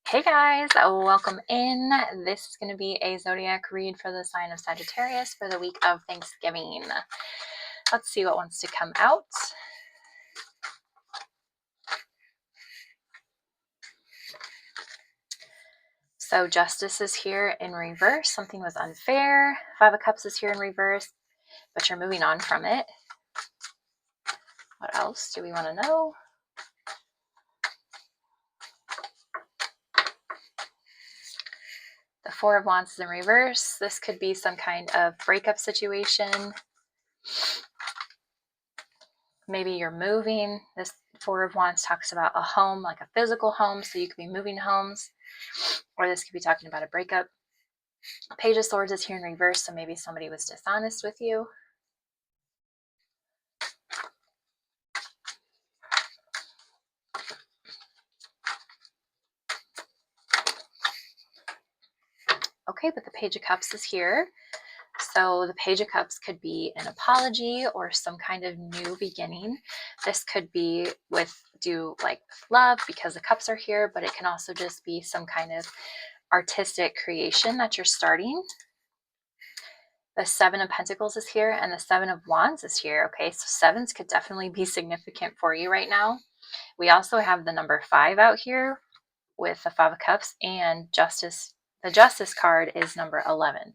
Hey guys, welcome in. This is going to be a zodiac read for the sign of Sagittarius for the week of Thanksgiving. Let's see what wants to come out. So Justice is here in reverse. Something was unfair. Five of Cups is here in reverse, but you're moving on from it. What else do we want to know? The Four of Wands is in reverse. This could be some kind of breakup situation. Maybe you're moving. This Four of Wands talks about a home, like a physical home, so you could be moving homes, or this could be talking about a breakup. Page of Swords is here in reverse, so maybe somebody was dishonest with you. Okay, but the Page of Cups is here. So the Page of Cups could be an apology or some kind of new beginning. This could be with love because the cups are here, but it can also just be some kind of artistic creation that you're starting. The Seven of Pentacles is here and the Seven of Wands is here. Okay, so sevens could definitely be significant for you right now. We also have the number 5 out here with the Five of Cups, and Justice. The Justice card is number 11.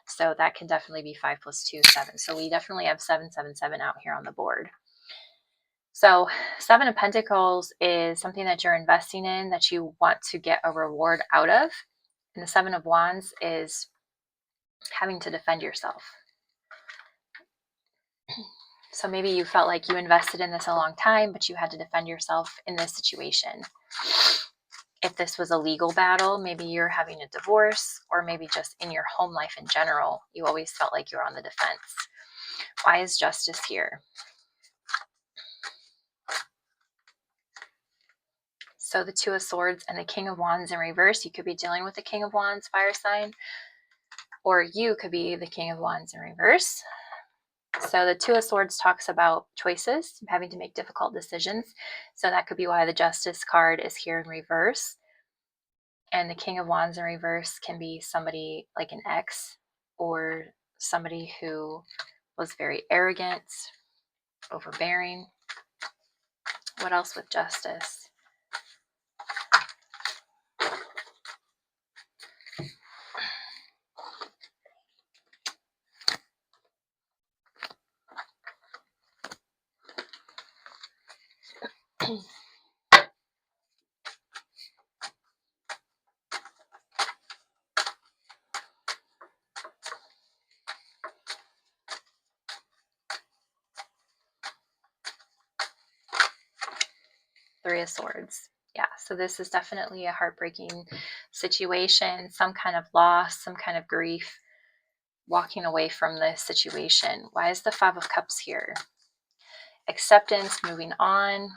So that can definitely be 5 plus 2, 7. So we definitely have 777 out here on the board. So Seven of Pentacles is something that you're investing in that you want to get a reward out of. And the Seven of Wands is having to defend yourself. So maybe you felt like you invested in this a long time, but you had to defend yourself in this situation. If this was a legal battle, maybe you're having a divorce, or maybe just in your home life in general, you always felt like you're on the defense. Why is Justice here? So the Two of Swords and the King of Wands in reverse. You could be dealing with the King of Wands, fire sign, or you could be the King of Wands in reverse. So the Two of Swords talks about choices, having to make difficult decisions. So that could be why the Justice card is here in reverse. And the King of Wands in reverse can be somebody like an ex, or somebody who was very arrogant, overbearing. What else with Justice? Three of Swords. Yeah, so this is definitely a heartbreaking situation, some kind of loss, some kind of grief, walking away from this situation. Why is the Five of Cups here? Acceptance, moving on.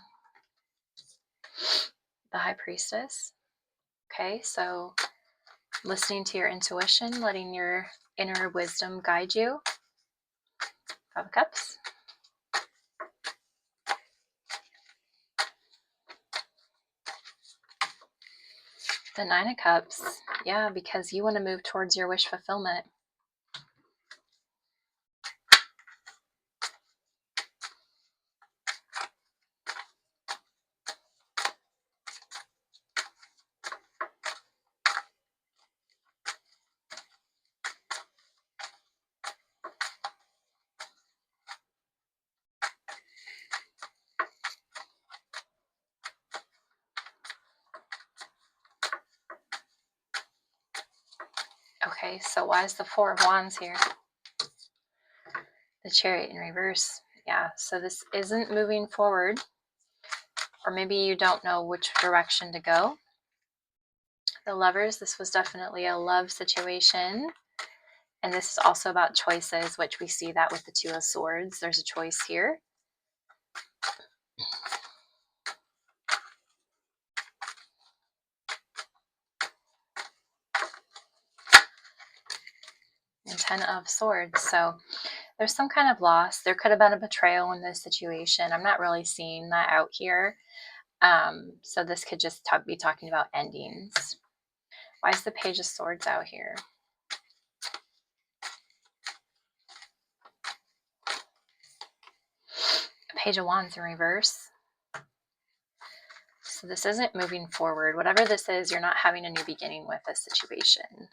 The High Priestess. Okay, so listening to your intuition, letting your inner wisdom guide you. Five of Cups. The Nine of Cups. Yeah, because you want to move towards your wish fulfillment. Okay, so why is the Four of Wands here? The Chariot in reverse. Yeah, so this isn't moving forward, or maybe you don't know which direction to go. The Lovers, this was definitely a love situation. And this is also about choices, which we see that with the Two of Swords. There's a choice here. And Ten of Swords. So there's some kind of loss. There could have been a betrayal in this situation. I'm not really seeing that out here. So this could just be talking about endings. Why is the Page of Swords out here? Page of Wands in reverse. So this isn't moving forward. Whatever this is, you're not having a new beginning with this situation.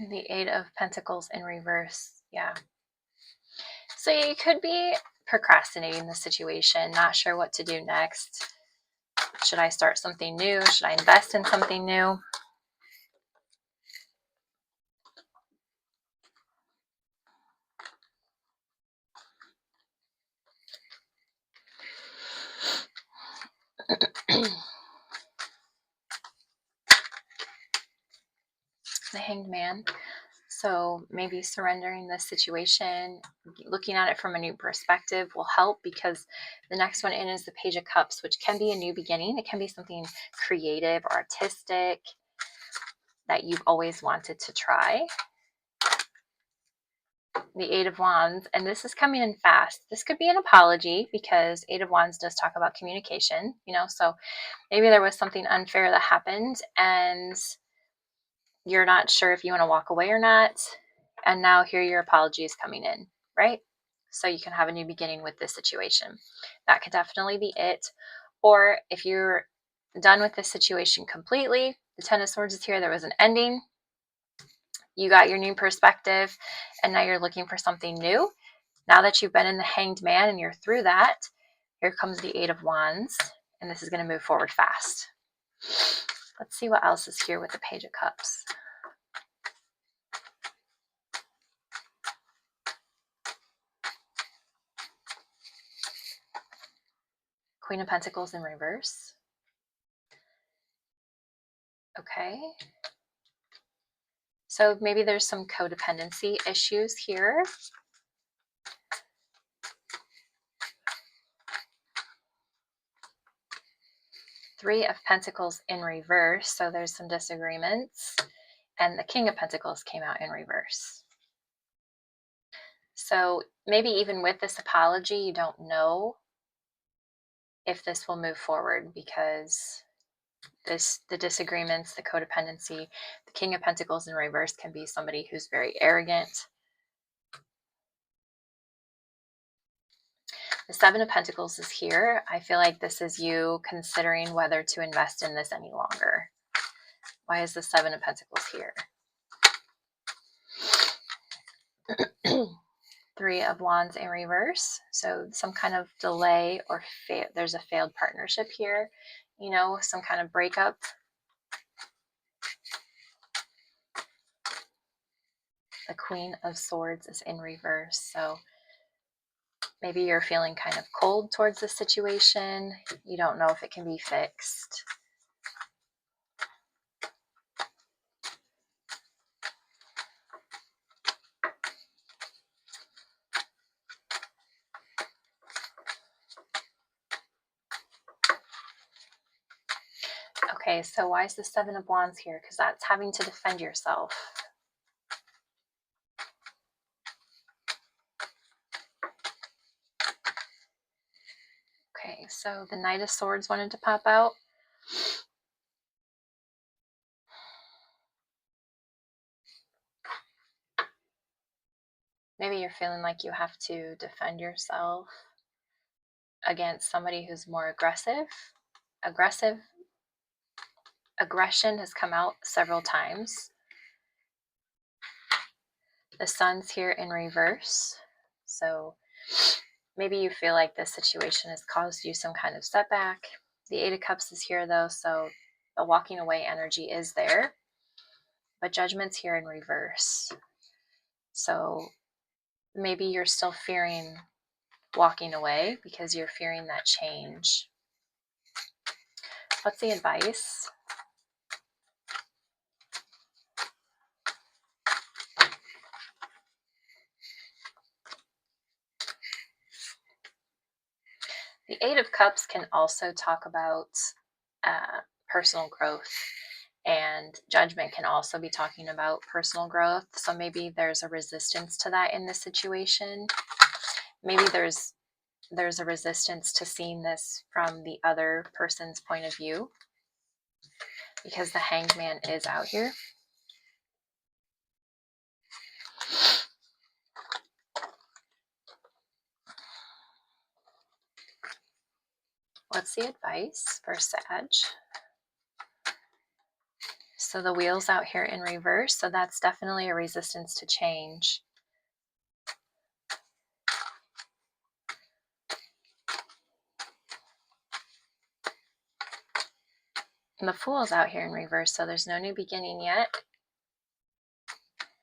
The Eight of Pentacles in reverse. Yeah. So you could be procrastinating the situation, not sure what to do next. Should I start something new? Should I invest in something new? The Hanged Man. So maybe surrendering this situation, looking at it from a new perspective will help, because the next one in is the Page of Cups, which can be a new beginning. It can be something creative or artistic that you've always wanted to try. The Eight of Wands, and this is coming in fast. This could be an apology, because Eight of Wands does talk about communication, so maybe there was something unfair that happened and you're not sure if you want to walk away or not. And now here your apology is coming in, right? So you can have a new beginning with this situation. That could definitely be it. Or if you're done with this situation completely, the Ten of Swords is here. There was an ending. You got your new perspective, and now you're looking for something new. Now that you've been in the Hanged Man and you're through that, here comes the Eight of Wands, and this is going to move forward fast. Let's see what else is here with the Page of Cups. Queen of Pentacles in reverse. Okay. So maybe there's some codependency issues here. Three of Pentacles in reverse. So there's some disagreements. And the King of Pentacles came out in reverse. So maybe even with this apology, you don't know if this will move forward, because the disagreements, the codependency, the King of Pentacles in reverse can be somebody who's very arrogant. The Seven of Pentacles is here. I feel like this is you considering whether to invest in this any longer. Why is the Seven of Pentacles here? Three of Wands in reverse. So some kind of delay, or there's a failed partnership here, some kind of breakup. The Queen of Swords is in reverse. So maybe you're feeling kind of cold towards the situation. You don't know if it can be fixed. Okay, so why is the Seven of Wands here? Because that's having to defend yourself. Okay, so the Knight of Swords wanted to pop out. Maybe you're feeling like you have to defend yourself against somebody who's more aggressive. Aggression has come out several times. The Sun's here in reverse. So maybe you feel like this situation has caused you some kind of setback. The Eight of Cups is here though, so the walking away energy is there. But Judgment's here in reverse. So maybe you're still fearing walking away because you're fearing that change. What's the advice? The Eight of Cups can also talk about personal growth. And judgment can also be talking about personal growth. So maybe there's a resistance to that in this situation. Maybe there's a resistance to seeing this from the other person's point of view, because the Hanged Man is out here. What's the advice for Sag? So the Wheel's out here in reverse, so that's definitely a resistance to change. And the Fool's out here in reverse, so there's no new beginning yet.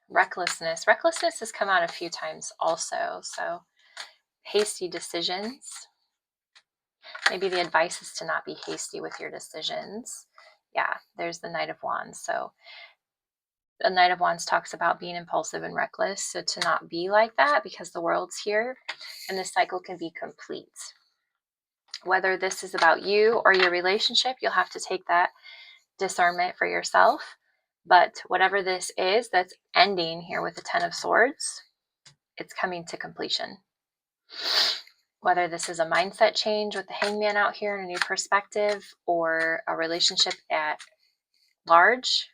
Recklessness. Recklessness has come out a few times also, so hasty decisions. Maybe the advice is to not be hasty with your decisions. Yeah, there's the Knight of Wands. So the Knight of Wands talks about being impulsive and reckless, so to not be like that, because the World's here and this cycle can be complete. Whether this is about you or your relationship, you'll have to take that discernment for yourself. But whatever this is that's ending here with the Ten of Swords, it's coming to completion. Whether this is a mindset change with the Hangman out here and a new perspective, or a relationship at large,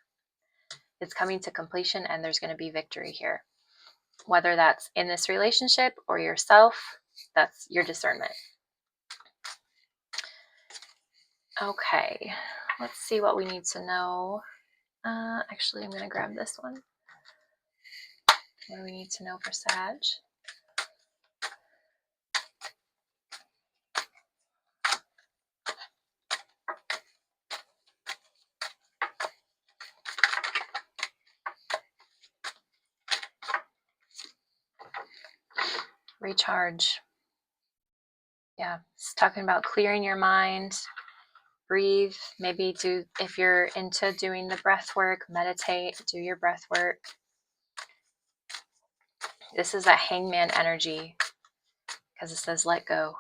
it's coming to completion and there's going to be victory here. Whether that's in this relationship or yourself, that's your discernment. Okay, let's see what we need to know. Actually, I'm going to grab this one. What do we need to know for Sag? Recharge. Yeah, it's talking about clearing your mind, breathe, maybe if you're into doing the breath work, meditate, do your breath work. This is that Hangman energy, because it says let go.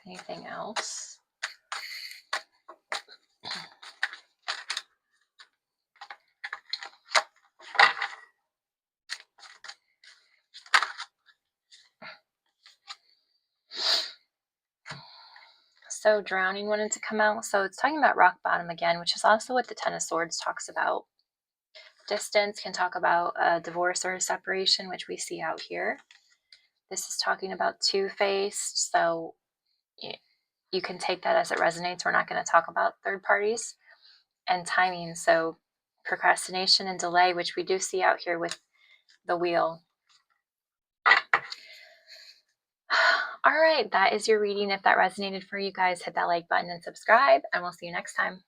Anything else? So drowning wanted to come out. So it's talking about rock bottom again, which is also what the Ten of Swords talks about. Distance can talk about a divorce or a separation, which we see out here. This is talking about two-faced, so you can take that as it resonates. We're not going to talk about third parties. And timing, so procrastination and delay, which we do see out here with the Wheel. All right, that is your reading. If that resonated for you guys, hit that like button and subscribe, and we'll see you next time.